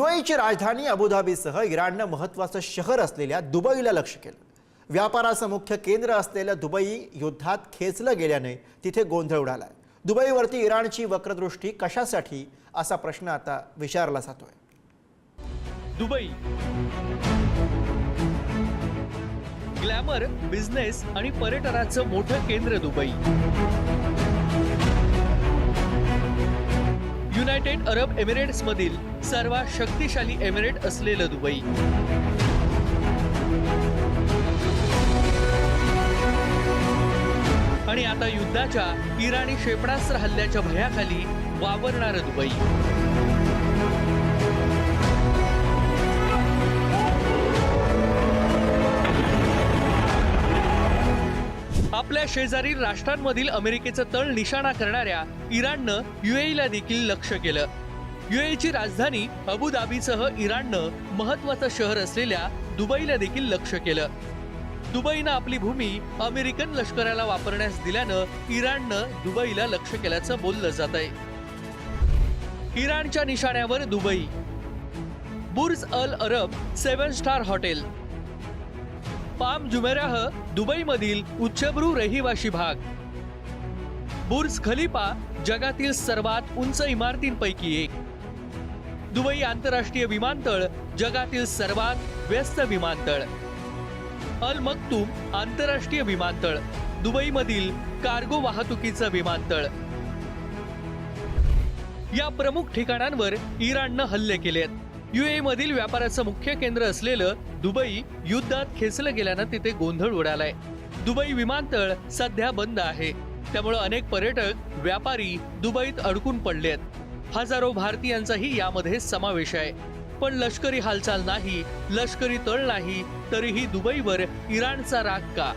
UAEची राजधानी अबुधाबीसह इराणनं महत्त्वाचं शहर असलेल्या दुबईला लक्ष्य केलं. व्यापाराचं मुख्य केंद्र असलेलं दुबई युद्धात खेचलं गेल्याने तिथे गोंधळ उडालाय. दुबईवरती इराणची वक्रदृष्टी कशासाठी असा प्रश्न आता विचारला जातोय. दुबई ग्लॅमर, बिझनेस आणि पर्यटनाचं मोठं केंद्र दुबई. युनायटेड अरब एमिरेट्स मधील सर्वात शक्तिशाली एमिरेट असलेलं दुबई. आणि आता युद्धाच्या इराणी क्षेपणास्त्र हल्ल्याच्या भयाखाली वावरणारं दुबई. आपल्या शेजारील राष्ट्रांमधील अमेरिकेचं तळ निशाणा करणाऱ्या इराणनं UAEला देखील लक्ष्य केलं. UAEची राजधानी अबुधाबीसह इराणनं महत्त्वाचं शहर असलेल्या दुबईला देखील लक्ष्य केलं. दुबईनं आपली भूमी अमेरिकन लष्कराला वापरण्यास दिल्यानं इराणनं दुबईला लक्ष्य केल्याचं बोललं जात आहे. इराणच्या निशाण्यावर दुबई. बुर्ज अल अरब 7 स्टार हॉटेल. पाम जुमेराह दुबईमधील उच्चभ्रू रहिवाशी भाग. बुर्ज खलिफा जगातील सर्वात उंच इमारतींपैकी एक. दुबई आंतरराष्ट्रीय विमानतळ जगातील सर्वात व्यस्त विमानतळ. अल मक्तूम आंतरराष्ट्रीय विमानतळ दुबईमधील कार्गो वाहतुकीचं विमानतळ. या प्रमुख ठिकाणांवर इराणनं हल्ले केलेत. UAE मधील व्यापाराचं मुख्य केंद्र असलेलं दुबई युद्धात खेचलं गेल्यानं तिथे गोंधळ उडालाय. दुबई विमानतळ सध्या बंद आहे, त्यामुळे अनेक पर्यटक, व्यापारी दुबईत अडकून पडलेत. हजारो भारतीयांचाही यामध्ये समावेश आहे. पण लष्करी हालचाल नाही, लष्करी तळ नाही, तरीही दुबईवर इराणचा राग का?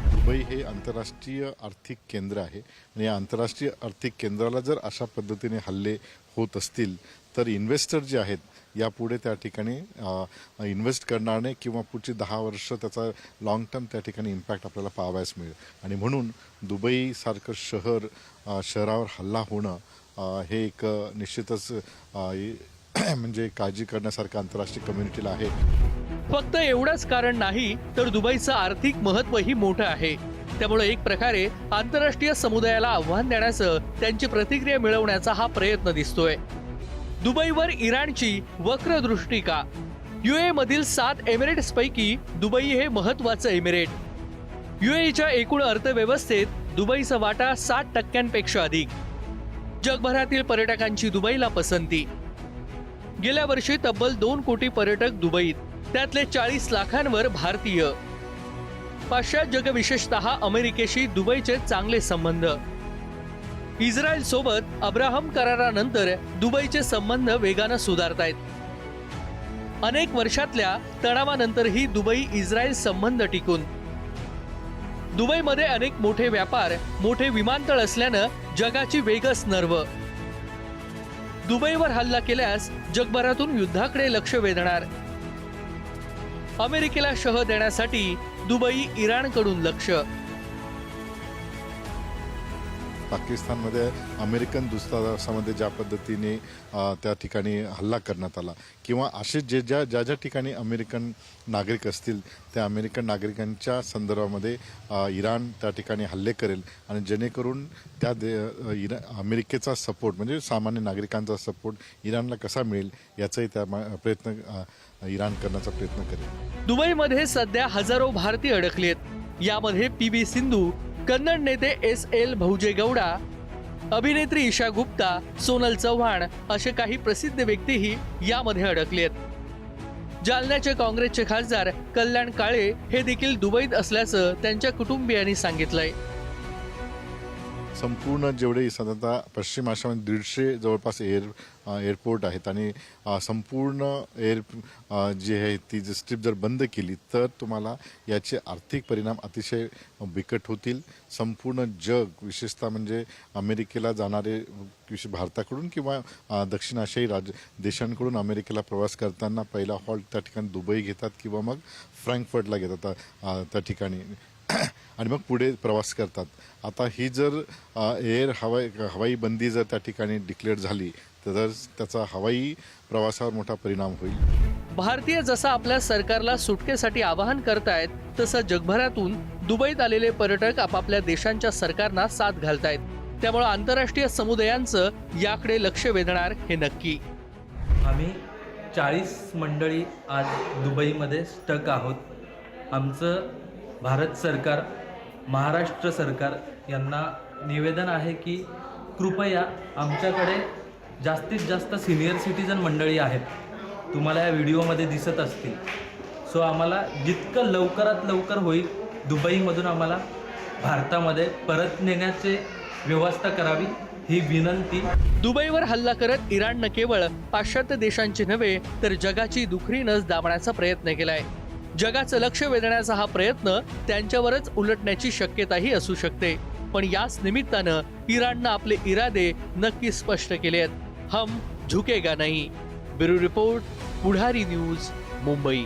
दुबई हे आंतरराष्ट्रीय आर्थिक केंद्र आहे आणि या आंतरराष्ट्रीय आर्थिक केंद्राला जर अशा पद्धतीने हल्ले होत असतील तर इन्व्हेस्टर जे आहेत यापुढे त्या ठिकाणी इन्व्हेस्ट करणार नाही किंवा पुढची 10 वर्ष त्याचा लॉंग टर्म त्या ठिकाणी इम्पॅक्ट आपल्याला पाहावयास मिळेल. आणि म्हणून दुबईसारखं शहरावर हल्ला होणं हे एक निश्चितच म्हणजे काळजी करण्यासारखं आंतरराष्ट्रीय कम्युनिटीला आहे. फक्त एवढंच कारण नाही तर दुबईचं आर्थिक महत्त्वही मोठं आहे. त्यामुळे एक प्रकारे आंतरराष्ट्रीय समुदायाला आव्हान देण्याचं, त्यांची प्रतिक्रिया मिळवण्याचा हा प्रयत्न दिसतोय. दुबईवर इराणची वक्रदृष्टी का? UAE मधील 7 एमिरेट्स पैकी दुबई हे महत्त्वाचं एमिरेट. UAEच्या एकूण अर्थव्यवस्थेत दुबईचा वाटा 60% अधिक. जगभरातील पर्यटकांची दुबईला पसंती. गेल्या वर्षी तब्बल 2 कोटी पर्यटक दुबईत, त्यातले 40 लाखांवर भारतीय. पाश्चात्य जग, विशेषतः अमेरिकेशी दुबईचे चांगले संबंध. इस्रायल सोबत अब्राहम करारानंतर दुबईचे संबंध वेगानं सुधारतायत. अनेक वर्षातल्या तणावानंतरही दुबई इस्रायल संबंध टिकून. दुबईमध्ये अनेक मोठे व्यापार, मोठे विमानतळ असल्यानं जगाची वेगच नर्व. दुबईवर हल्ला केल्यास जगभरातून युद्धाकडे लक्ष वेधणार. अमेरिकेला शह देण्यासाठी दुबई इराणकडून लक्ष. पाकिस्तानमध्ये अमेरिकन दूतावासामध्ये ज्या पद्धतीने त्या ठिकाणी हल्ला करण्यात आला किंवा असे ज्या ठिकाणी अमेरिकन नागरिक असतील त्या अमेरिकन नागरिकांच्या संदर्भामध्ये इराण त्या ठिकाणी हल्ले करेल आणि जेणेकरून त्या अमेरिकेचा सपोर्ट म्हणजे सामान्य नागरिकांचा सपोर्ट इराणला कसा मिळेल याचाही त्या प्रयत्न इराण करण्याचा प्रयत्न करेल. दुबईमध्ये सध्या हजारो भारतीय अडकलेत. यामध्ये PV सिंधू, कन्नड नेते SL भौजेगौडा, अभिनेत्री ईशा गुप्ता, सोनल चव्हाण असे काही प्रसिद्ध व्यक्तीही यामध्ये अडकलेत. जालन्याचे काँग्रेसचे खासदार कल्याण काळे हे देखील दुबईत असल्याचं त्यांच्या कुटुंबियांनी सांगितलंय. संपूर्ण जेवढे साधारणतः पश्चिम आशियामध्ये 150 जवळपास एअरपोर्ट आहेत आणि संपूर्ण जी आहे ती स्ट्रीप जर बंद केली तर तुम्हाला याचे आर्थिक परिणाम अतिशय बिकट होतील. संपूर्ण जग, विशेषतः म्हणजे अमेरिकेला जाणारे भारताकडून किंवा दक्षिण आशियाई देशांकडून अमेरिकेला प्रवास करताना पहिला हॉल्ट त्या ठिकाणी दुबई घेतात किंवा मग फ्रँकफर्टला घेतात त्या ठिकाणी आणि मग पुढे प्रवास करतात. आता ही जर हवाई बंदी जर त्या ठिकाणी डिक्लेअर झाली तर त्याचा हवाई प्रवासावर मोठा परिणाम होईल. भारतीय जसं आपल्या सरकारला सुटकेसाठी आवाहन करतायत तसं जगभरातून दुबईत आलेले पर्यटक आपापल्या देशांच्या सरकारना साथ घालतायत. त्यामुळे आंतरराष्ट्रीय समुदायांचं याकडे लक्ष वेधणार हे नक्की. आम्ही 40 मंडळी आज दुबईमध्ये स्टक आहोत. आमचं भारत सरकार, महाराष्ट्र सरकार यांना निवेदन आहे की कृपया आमच्याकडे जास्तीत जास्त सिनियर सिटीजन मंडळी आहेत, तुम्हाला या व्हिडिओमध्ये दिसत असतील. सो आम्हाला जितकं लवकरात लवकर होईल दुबईमधून आम्हाला भारतामध्ये परत नेण्याची व्यवस्था करावी ही विनंती. दुबईवर हल्ला करत इराणनं केवळ पाश्चात्य देशांची नव्हे तर जगाची दुखरी नस दाबण्याचा प्रयत्न केलाय. जगाचं लक्ष वेधण्याचा हा प्रयत्न त्यांच्यावरच उलटण्याची शक्यताही असू शकते. पण याच निमित्तानं इराणनं आपले इरादे नक्की स्पष्ट केले आहेत. हम झुकेगा नहीं. ब्युरो रिपोर्ट, पुढारी न्यूज, मुंबई.